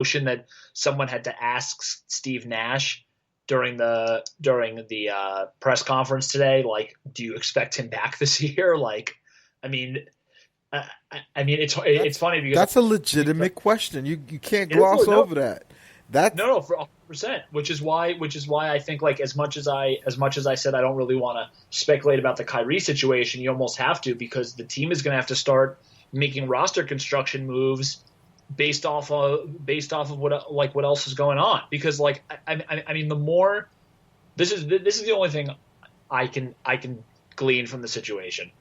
notion that someone had to ask Steve Nash during the press conference today, like, do you expect him back this year? Like, I mean, I mean, it's That's funny because that's a legitimate question. You can't it is gloss no, over that. That's no, for 100%. Which is why I think, like, as much as I said I don't really want to speculate about the Kyrie situation, you almost have to, because the team is going to have to start making roster construction moves based off of what else is going on. Because, like, I mean, the more this is the only thing I can glean from the situation.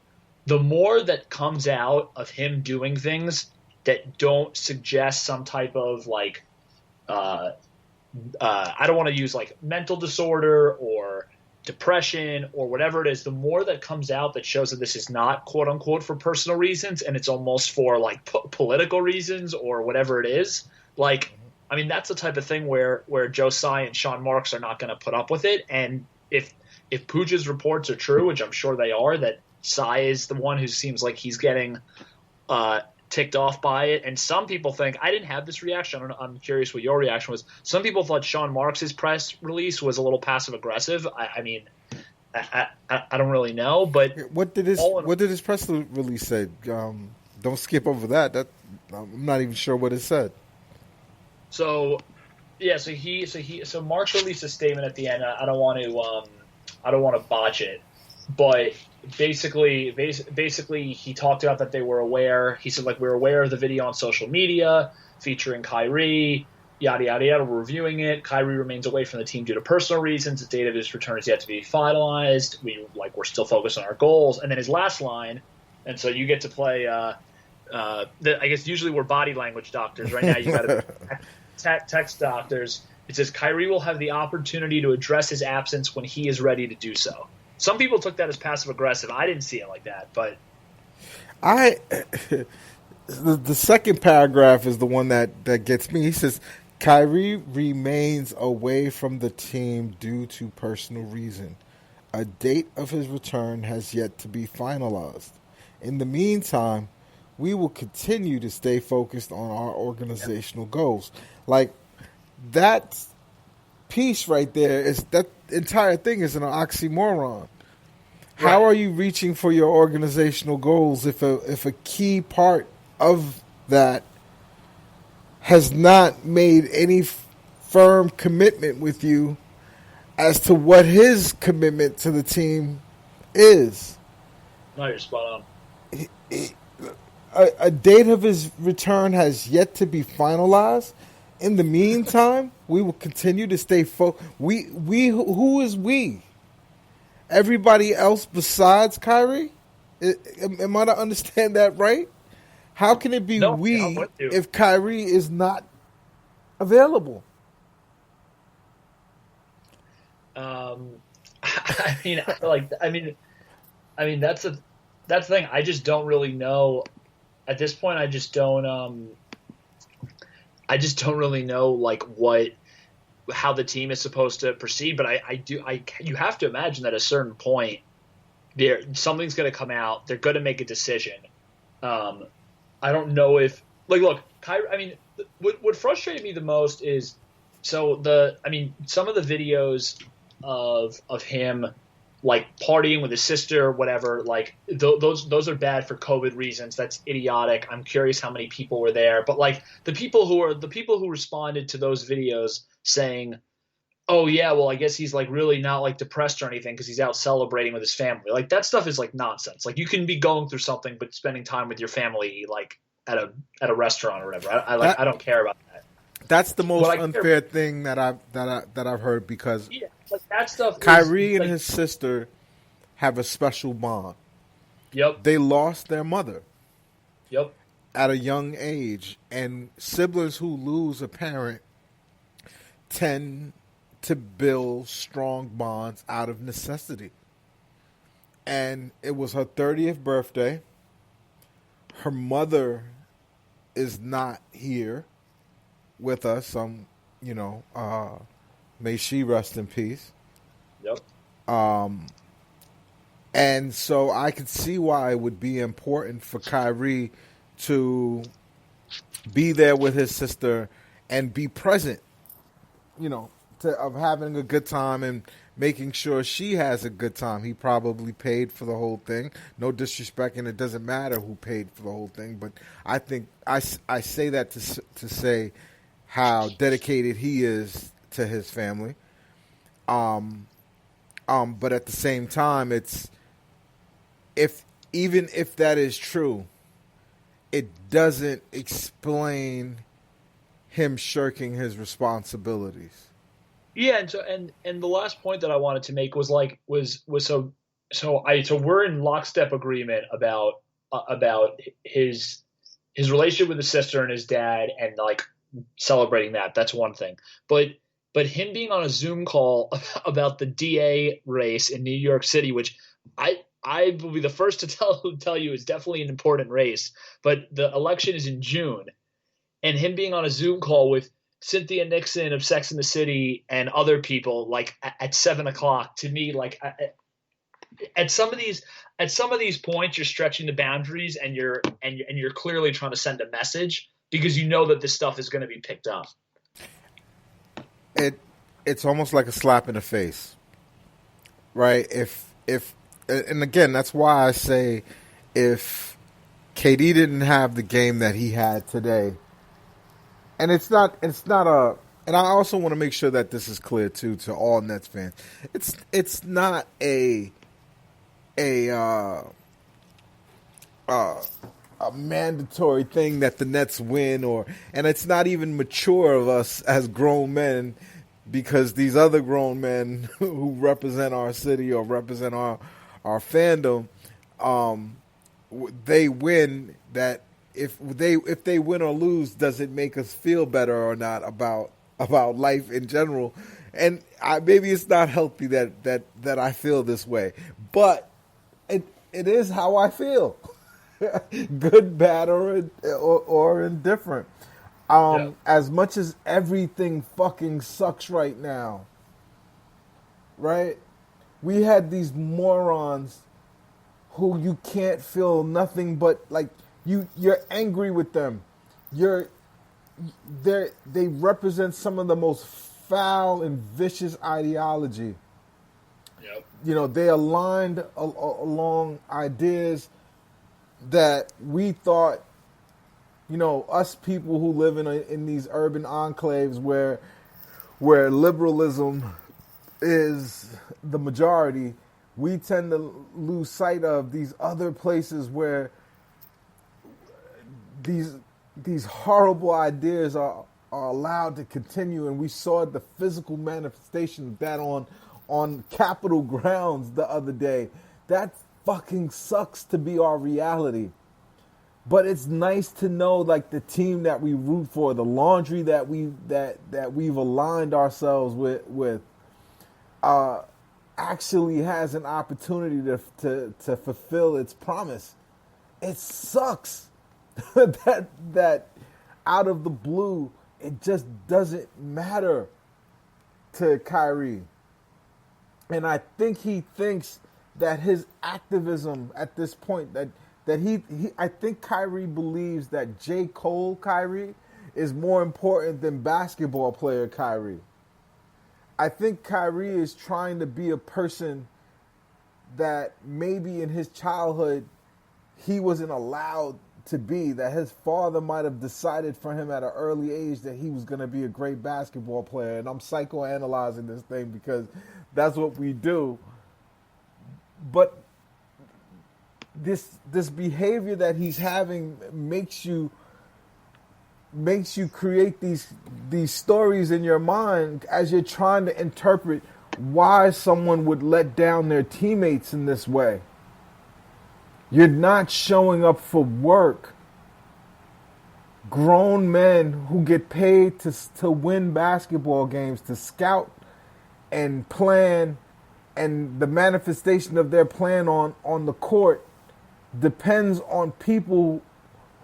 The more that comes out of him doing things that don't suggest some type of, like, uh, I don't want to use, like, mental disorder or depression or whatever it is, the more that comes out that shows that this is not quote unquote for personal reasons and it's almost for, like, political reasons or whatever it is. Like, I mean, that's the type of thing where Joe Tsai and Sean Marks are not going to put up with it. And if Pooja's reports are true, which I'm sure they are, that Tsai is the one who seems like he's getting uh, ticked off by it. And some people think, I didn't have this reaction. I'm curious what your reaction was. Some people thought Sean Marks' press release was a little passive aggressive. I mean, I don't really know, but what did his press release say? Don't skip over that. That I'm not even sure what it said. so yeah, so Marks released a statement at the end. I don't want to botch it, but basically he talked about that they were aware. He said, like, we're aware of the video on social media featuring Kyrie, yada yada yada. We're reviewing it. Kyrie remains away from the team due to personal reasons. The date of his return is yet to be finalized. We're still focused on our goals. And then his last line, and so you get to play. I guess usually we're body language doctors. Right now you got to be text doctors. It says Kyrie will have the opportunity to address his absence when he is ready to do so. Some people took that as passive aggressive. I didn't see it like that, but I the second paragraph is the one that gets me. He says Kyrie remains away from the team due to personal reason. A date of his return has yet to be finalized. In the meantime, we will continue to stay focused on our organizational goals. Like, that piece right there, is that entire thing is an oxymoron. How right. are you reaching for your organizational goals if a key part of that has not made any firm commitment with you as to what his commitment to the team is? No, you're spot A date of his return has yet to be finalized. In the meantime, we will continue to stay focused. Who is we? Everybody else besides Kyrie? Am I to understand that right? How can it be No, I'm we with you. if Kyrie is not available? I mean, that's the thing. I just don't really know at this point. I just don't really know, like, how the team is supposed to proceed. But you have to imagine that at a certain point, something's going to come out. They're going to make a decision. I don't know if, like, look, Kyrie. I mean, what frustrated me the most is, some of the videos of him, like, partying with his sister or whatever, like, those are bad for COVID reasons. That's idiotic. I'm curious how many people were there, but, like, the people who responded to those videos saying, "Oh yeah, well, I guess he's, like, really not, like, depressed or anything because he's out celebrating with his family." Like, that stuff is, like, nonsense. Like, you can be going through something but spending time with your family, like, at a restaurant or whatever. I That don't care about that. that's the What most I care, unfair thing that I've heard, because yeah, like, that stuff is, Kyrie and like, his sister have a special bond. yep, They lost their mother yep, at a young age, and siblings who lose a parent tend to build strong bonds out of necessity. And it was her 30th birthday. Her mother is not here with us. May she rest in peace. yep. And so I could see why it would be important for Kyrie to be there with his sister and be present, of having a good time and making sure she has a good time. He probably paid for the whole thing. No disrespect, and it doesn't matter who paid for the whole thing. But I think I say that to say how dedicated he is to his family. But at the same time, it's even if that is true, it doesn't explain him shirking his responsibilities. Yeah, and the last point that I wanted to make was so we're in lockstep agreement about his relationship with his sister and his dad, and like celebrating that. That's one thing. But him being on a Zoom call about the DA race in New York City, which I will be the first to tell you is definitely an important race, but the election is in June, and him being on a Zoom call with Cynthia Nixon of Sex and the City and other people like at 7 o'clock, to me, like at some of these points, you're stretching the boundaries, and you're clearly trying to send a message because you know that this stuff is going to be picked up. It's almost like a slap in the face, right? If and again, that's why I say if KD didn't have the game that he had today. And it's not a, and I also want to make sure that this is clear too to all Nets fans. It's not a mandatory thing that the Nets win, and it's not even mature of us as grown men, because these other grown men who represent our city or represent our fandom, they win that. If they win or lose, does it make us feel better or not about life in general? And maybe it's not healthy that I feel this way, but it is how I feel, good, bad, or indifferent. Yeah. As much as everything fucking sucks right now, right? We had these morons who you can't feel nothing but like. You're angry with them. They represent some of the most foul and vicious ideology. Yep. They aligned along ideas that we thought, us people who live in these urban enclaves where liberalism is the majority, we tend to lose sight of these other places where these horrible ideas are allowed to continue, and we saw the physical manifestation of that on Capitol grounds the other day. That fucking sucks to be our reality. But it's nice to know, like, the team that we root for, the laundry that we've aligned ourselves with, actually has an opportunity to fulfill its promise. It sucks. that out of the blue, it just doesn't matter to Kyrie. And I think he thinks that his activism at this point, I think Kyrie believes that J. Cole Kyrie is more important than basketball player Kyrie. I think Kyrie is trying to be a person that maybe in his childhood he wasn't allowed to be, that his father might have decided for him at an early age that he was going to be a great basketball player. And I'm psychoanalyzing this thing because that's what we do. But this behavior that he's having makes you create these stories in your mind as you're trying to interpret why someone would let down their teammates in this way. You're not showing up for work. Grown men who get paid to win basketball games, to scout and plan, and the manifestation of their plan on the court depends on people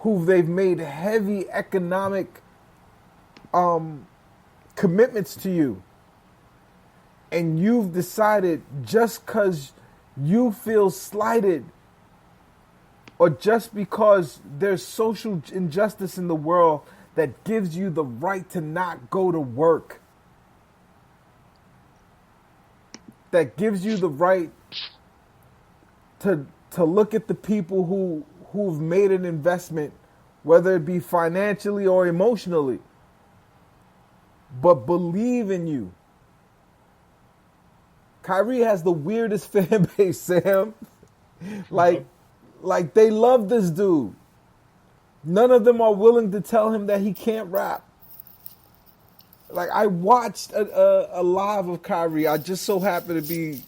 who they've made heavy economic commitments to you. And you've decided just because you feel slighted, or just because there's social injustice in the world, that gives you the right to not go to work, that gives you the right to look at the people who've made an investment, whether it be financially or emotionally, but believe in you. Kyrie has the weirdest fan base, Sam. like they love this dude. None of them are willing to tell him that he can't rap. Like, I watched a live of Kyrie. I just so happened to be,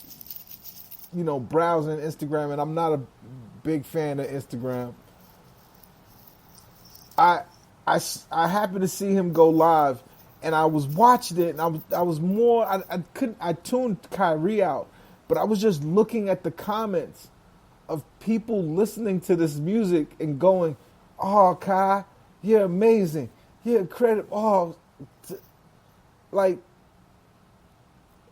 browsing Instagram, and I'm not a big fan of Instagram. I happened to see him go live, and I was watching it, and I tuned Kyrie out, but I was just looking at the comments of people listening to this music and going, "Oh, Kai, you're amazing. You're incredible." Like,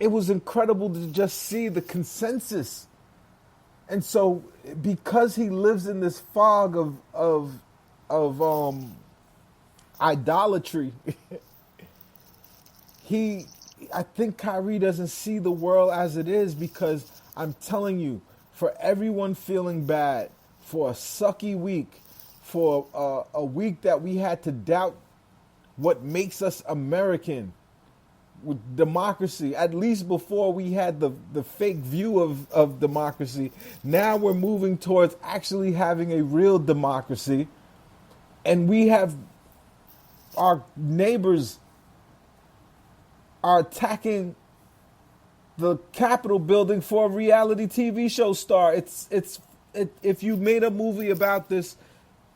it was incredible to just see the consensus. And so, because he lives in this fog of idolatry, I think Kyrie doesn't see the world as it is, because I'm telling you, for everyone feeling bad, for a sucky week, for a week that we had to doubt what makes us American, with democracy, at least before we had the fake view of democracy. Now we're moving towards actually having a real democracy. And we have our neighbors are attacking the Capitol building for a reality TV show star. If you made a movie about this,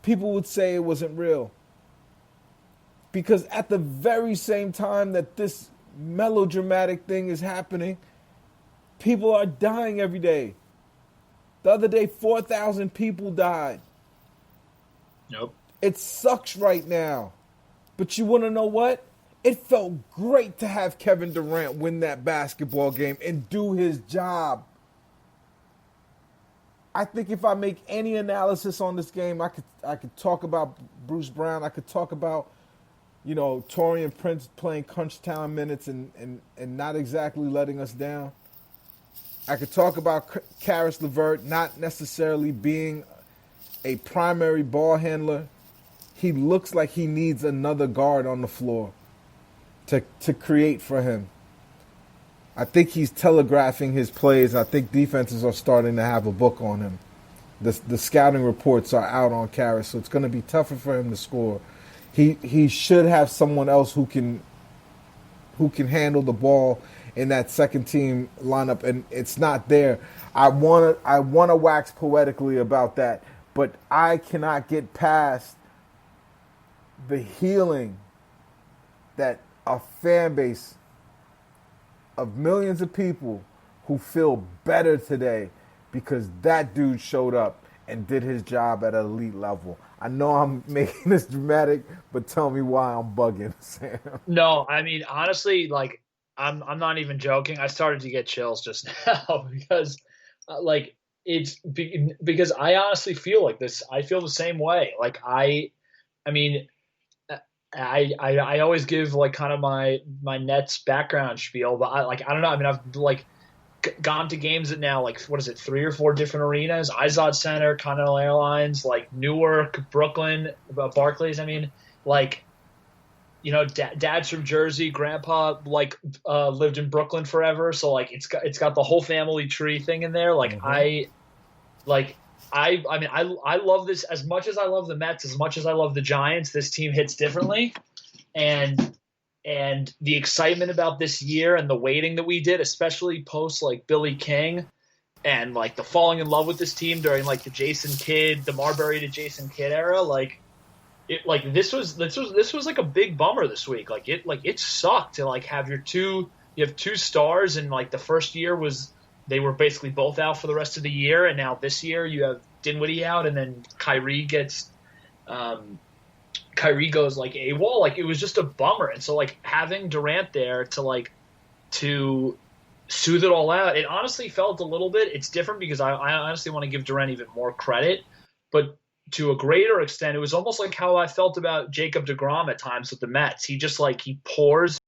people would say it wasn't real. Because at the very same time that this melodramatic thing is happening, people are dying every day. The other day, 4,000 people died. Nope. It sucks right now. But you want to know what? It felt great to have Kevin Durant win that basketball game and do his job. I think if I make any analysis on this game, I could talk about Bruce Brown. I could talk about, Torian Prince playing crunch time minutes and not exactly letting us down. I could talk about Karis LeVert not necessarily being a primary ball handler. He looks like he needs another guard on the floor to create for him. I think he's telegraphing his plays. I think defenses are starting to have a book on him. The scouting reports are out on Karis, so it's going to be tougher for him to score. He should have someone else who can handle the ball in that second team lineup, and it's not there. I want to wax poetically about that, but I cannot get past the healing that a fan base of millions of people who feel better today because that dude showed up and did his job at an elite level. I know I'm making this dramatic, but tell me why I'm bugging, Sam. No, I mean, honestly, like, I'm not even joking. I started to get chills just now because, because I honestly feel like this. I feel the same way. Like, I mean, I always give like kind of my Nets background spiel, but I don't know. I mean, I've like gone to games at now, like, what is it, 3 or 4 different arenas: Izod Center, Continental Airlines, like Newark, Brooklyn, Barclays. I mean, like, dad's from Jersey, grandpa lived in Brooklyn forever, so like it's got the whole family tree thing in there. Like, mm-hmm. I love this as much as I love the Mets, as much as I love the Giants. This team hits differently, and the excitement about this year and the waiting that we did, especially post like Billy King, and like the falling in love with this team during like the Jason Kidd, the Marbury to Jason Kidd era, this was like a big bummer this week. It sucked to like have you have two stars, and like the first year they were basically both out for the rest of the year, and now this year you have Dinwiddie out, and then Kyrie goes like AWOL. Like, it was just a bummer. And so like having Durant there to soothe it all out, it honestly felt a little bit. It's different because I honestly want to give Durant even more credit, but to a greater extent, it was almost like how I felt about Jacob deGrom at times with the Mets. He just like he pours